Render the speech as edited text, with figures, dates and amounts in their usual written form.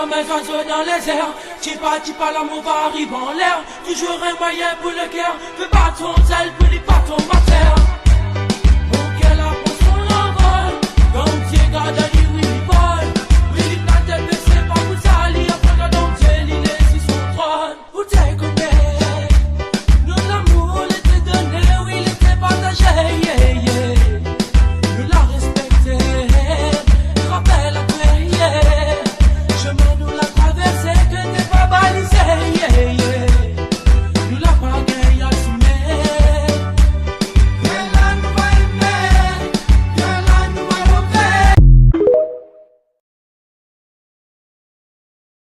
Comme un oiseau dans les airs, Tipa, l'amour va arriver en l'air. Toujours un moyen pour le cœur, fais pas ton zèle, pour les pas ton mater. Pour qu'elle apprend son envol, comme Dieu garde